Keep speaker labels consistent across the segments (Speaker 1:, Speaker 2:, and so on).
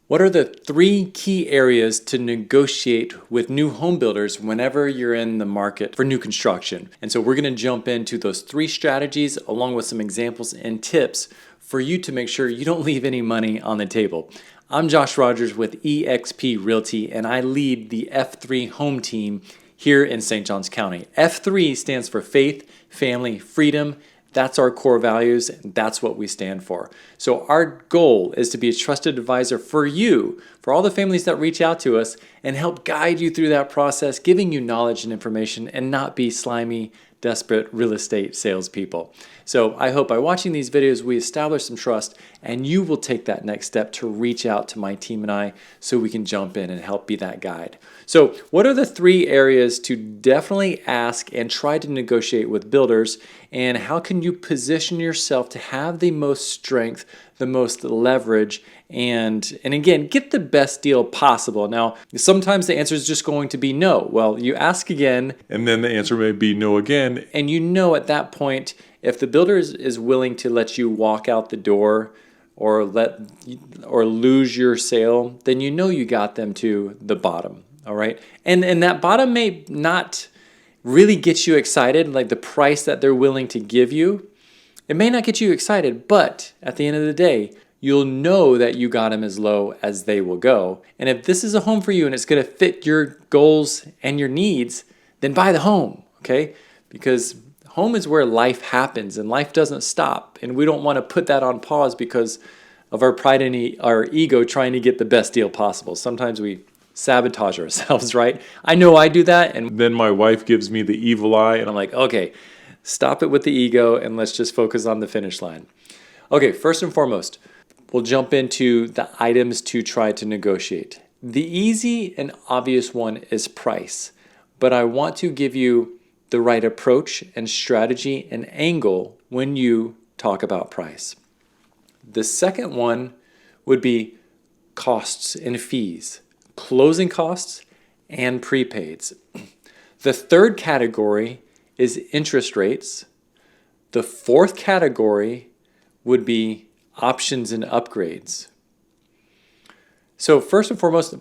Speaker 1: What are the 3 key areas to negotiate with new home builders whenever you're in the market for new construction? And so we're going to jump into those 3 strategies along with some examples and tips for you to make sure you don't leave any money on the table. I'm Josh Rogers with eXp Realty, and I lead the F3 home team here in St. Johns County. F3 stands for faith, family, freedom. That's our core values, and that's what we stand for. So our goal is to be a trusted advisor for you, for all the families that reach out to us, and help guide you through that process, giving you knowledge and information, and not be slimy, desperate real estate salespeople. So I hope by watching these videos, we establish some trust, and you will take that next step to reach out to my team and I so we can jump in and help be that guide. So what are the 3 areas to definitely ask and try to negotiate with builders, and how can you position yourself to have the most strength, the most leverage, and again, get the best deal possible? Now, sometimes the answer is just going to be no. Well, you ask again,
Speaker 2: And then the answer may be no again.
Speaker 1: and you know at that point, if the builder is willing to let you walk out the door or lose your sale, then you know you got them to the bottom. All right. And that bottom may not really get you excited, like the price that they're willing to give you. It may not get you excited, but at the end of the day, you'll know that you got them as low as they will go. And if this is a home for you and it's going to fit your goals and your needs, then buy the home, okay? Because home is where life happens and life doesn't stop. And we don't want to put that on pause because of our pride and our ego trying to get the best deal possible. Sometimes we sabotage ourselves, right? I know I do that, and
Speaker 2: Then my wife gives me the evil eye, and
Speaker 1: I'm like, okay, stop it with the ego and let's just focus on the finish line. Okay, first and foremost, we'll jump into the items to try to negotiate. The easy and obvious one is price, but I want to give you the right approach and strategy and angle when you talk about price. The second one would be costs and fees, closing costs and prepaids. The third category is interest rates. The fourth category would be options and upgrades. So first and foremost,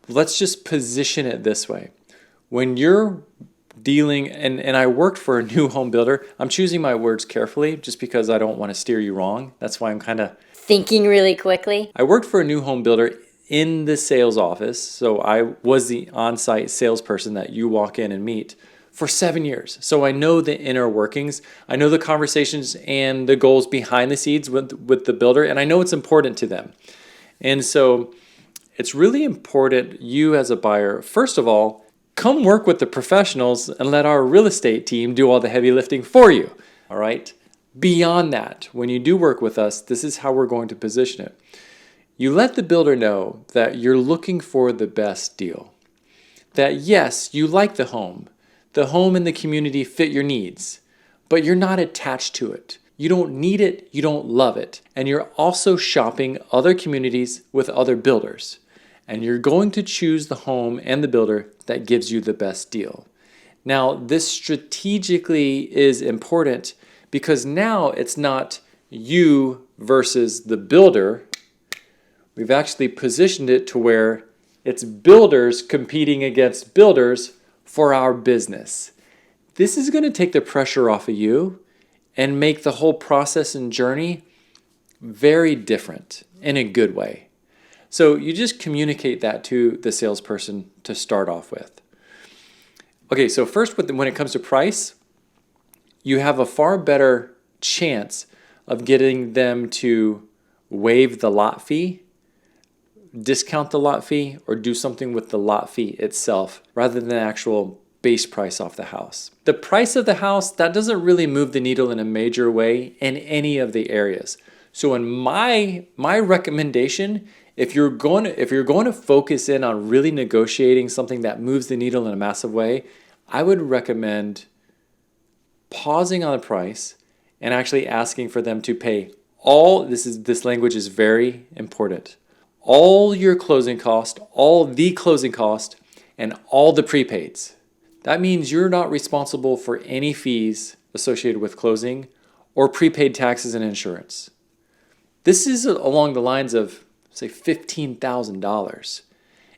Speaker 1: let's just position it this way. When you're dealing, and I worked for a new home builder, I'm choosing my words carefully just because I don't want to steer you wrong. That's why I'm kind of
Speaker 3: Thinking really quickly.
Speaker 1: I worked for a new home builder in the sales office, so I was the on-site salesperson that you walk in and meet for 7 years. So I know the inner workings, I know the conversations and the goals behind the scenes with the builder, and I know it's important to them. And so it's really important, you as a buyer, first of all, come work with the professionals and let our real estate team do all the heavy lifting for you, all right? Beyond that, when you do work with us, this is how we're going to position it. You let the builder know that you're looking for the best deal. That yes, you like the home and the community fit your needs, but you're not attached to it. You don't need it, you don't love it, and you're also shopping other communities with other builders. And you're going to choose the home and the builder that gives you the best deal. Now, this strategically is important because now it's not you versus the builder. We've actually positioned it to where it's builders competing against builders for our business. This is going to take the pressure off of you and make the whole process and journey very different in a good way. So you just communicate that to the salesperson to start off with. Okay, so first when it comes to price, you have a far better chance of getting them to waive the lot fee, discount the lot fee, or do something with the lot fee itself rather than the actual base price off the house. The price of the house, that doesn't really move the needle in a major way in any of the areas. So in my recommendation, if you're going to focus in on really negotiating something that moves the needle in a massive way, I would recommend pausing on the price and actually asking for them to pay all, this language is very important, all your closing cost, all the closing cost, and all the prepaids. That means you're not responsible for any fees associated with closing or prepaid taxes and insurance. This is along the lines of say $15,000.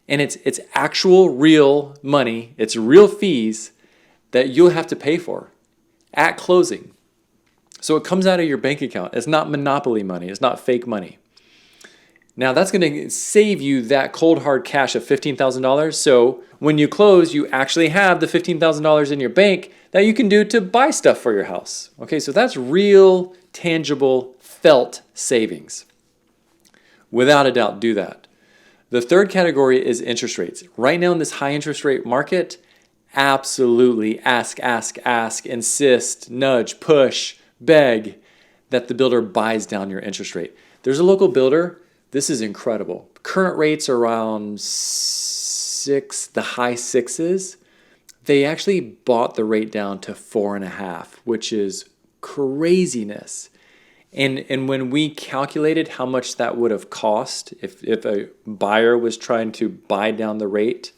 Speaker 1: And it's actual real money, it's real fees that you'll have to pay for at closing. So it comes out of your bank account. It's not monopoly money, it's not fake money. Now that's going to save you that cold hard cash of $15,000. So when you close, you actually have the $15,000 in your bank that you can do to buy stuff for your house. Okay, so that's real, tangible, felt savings. Without a doubt, do that. The third category is interest rates. Right now in this high interest rate market, absolutely ask, insist, nudge, push, beg that the builder buys down your interest rate. There's a local builder. This is incredible. Current rates are around the high sixes. They actually bought the rate down to 4.5, which is craziness. And when we calculated how much that would have cost if a buyer was trying to buy down the rate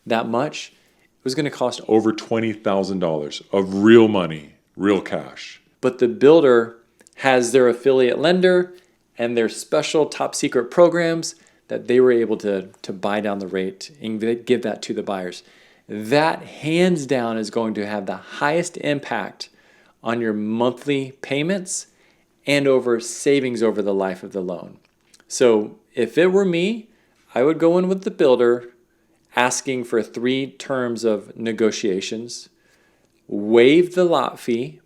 Speaker 1: that much, it was going to cost
Speaker 2: Over $20,000 of real money, real cash.
Speaker 1: But the builder has their affiliate lender and their special top secret programs that they were able to buy down the rate and give that to the buyers. That hands down is going to have the highest impact on your monthly payments and over savings over the life of the loan. So if it were me, I would go in with the builder asking for 3 terms of negotiations, waive the lot fee,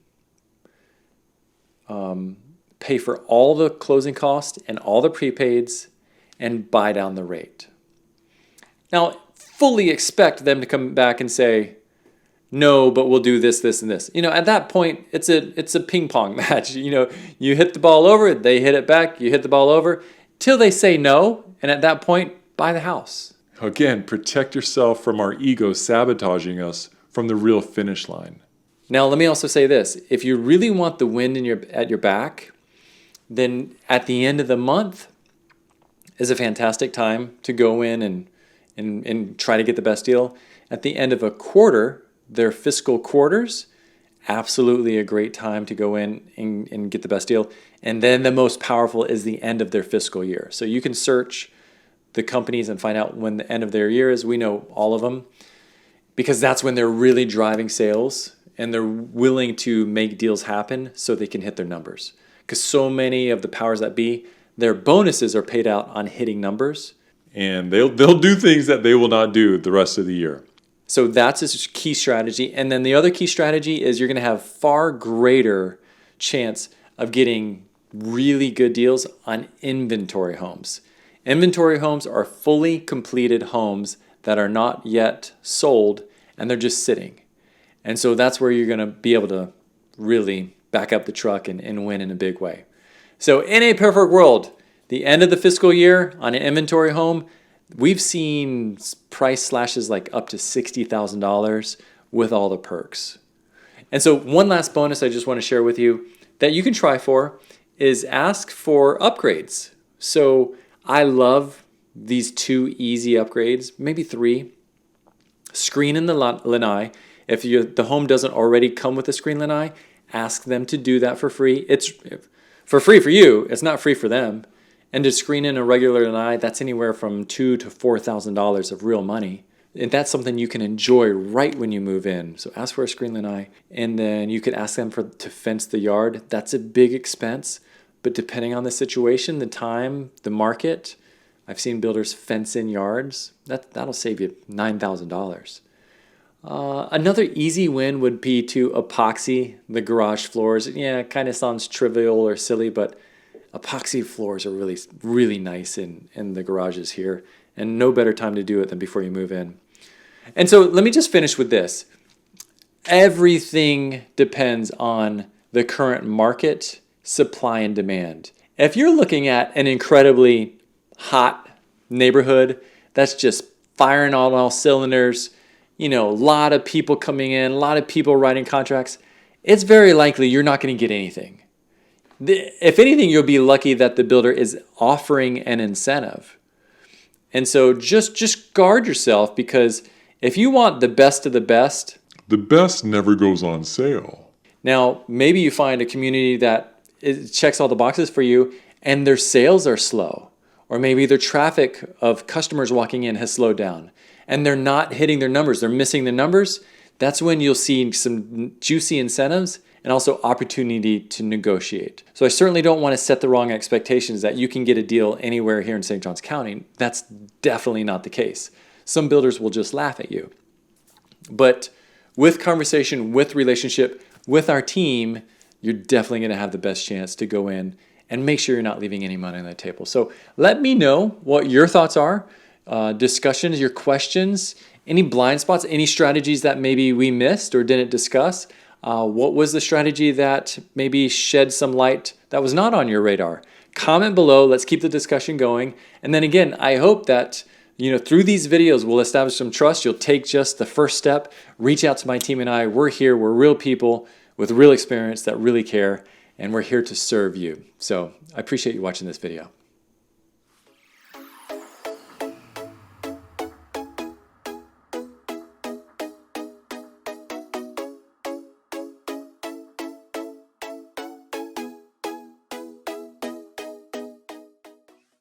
Speaker 1: pay for all the closing costs and all the prepaids, and buy down the rate. Now, fully expect them to come back and say, no, but we'll do this, this, and this. At that point, it's a ping pong match. You hit the ball over, they hit it back, you hit the ball over, till they say no, and at that point, buy the house.
Speaker 2: Again, protect yourself from our ego sabotaging us from the real finish line.
Speaker 1: Now, let me also say this. If you really want the wind at your back, then at the end of the month is a fantastic time to go in and try to get the best deal. At the end of a quarter, their fiscal quarters, absolutely a great time to go in and get the best deal. And then the most powerful is the end of their fiscal year. So you can search the companies and find out when the end of their year is. We know all of them because that's when they're really driving sales and they're willing to make deals happen so they can hit their numbers. Because so many of the powers that be, their bonuses are paid out on hitting numbers.
Speaker 2: And they'll do things that they will not do the rest of the year.
Speaker 1: So that's a key strategy. And then the other key strategy is you're going to have far greater chance of getting really good deals on inventory homes. Inventory homes are fully completed homes that are not yet sold and they're just sitting. And so that's where you're going to be able to really back up the truck and win in a big way. So in a perfect world, the end of the fiscal year on an inventory home, we've seen price slashes like up to $60,000 with all the perks. And so one last bonus I just want to share with you that you can try for is ask for upgrades. So I love these 2 easy upgrades, maybe 3. Screen in the lanai. If the home doesn't already come with a screen lanai, ask them to do that for free. It's for free for you. It's not free for them. And to screen in a regular lanai, that's anywhere from $2,000 to $4,000 of real money. And that's something you can enjoy right when you move in. So ask for a screen lanai, and then you could ask them to fence the yard. That's a big expense, but depending on the situation, the time, the market, I've seen builders fence in yards. That'll save you $9,000. Another easy win would be to epoxy the garage floors. Yeah, it kind of sounds trivial or silly, but epoxy floors are really, really nice in the garages here, and no better time to do it than before you move in. And so let me just finish with this. Everything depends on the current market, supply, and demand. If you're looking at an incredibly hot neighborhood that's just firing on all cylinders, a lot of people coming in, a lot of people writing contracts, it's very likely you're not going to get anything. If anything, you'll be lucky that the builder is offering an incentive. And so just guard yourself, because if you want the best of the best
Speaker 2: never goes on sale.
Speaker 1: Now, maybe you find a community that checks all the boxes for you and their sales are slow, or maybe their traffic of customers walking in has slowed down and they're not hitting their numbers, they're missing the numbers, that's when you'll see some juicy incentives and also opportunity to negotiate. So I certainly don't want to set the wrong expectations that you can get a deal anywhere here in St. Johns County. That's definitely not the case. Some builders will just laugh at you. But with conversation, with relationship, with our team, you're definitely going to have the best chance to go in and make sure you're not leaving any money on the table. So let me know what your thoughts are, discussions, your questions, any blind spots, any strategies that maybe we missed or didn't discuss. What was the strategy that maybe shed some light that was not on your radar? Comment below. Let's keep the discussion going. And then again, I hope that through these videos, we'll establish some trust. You'll take just the first step. Reach out to my team and I. We're here. We're real people with real experience that really care, and we're here to serve you. So I appreciate you watching this video.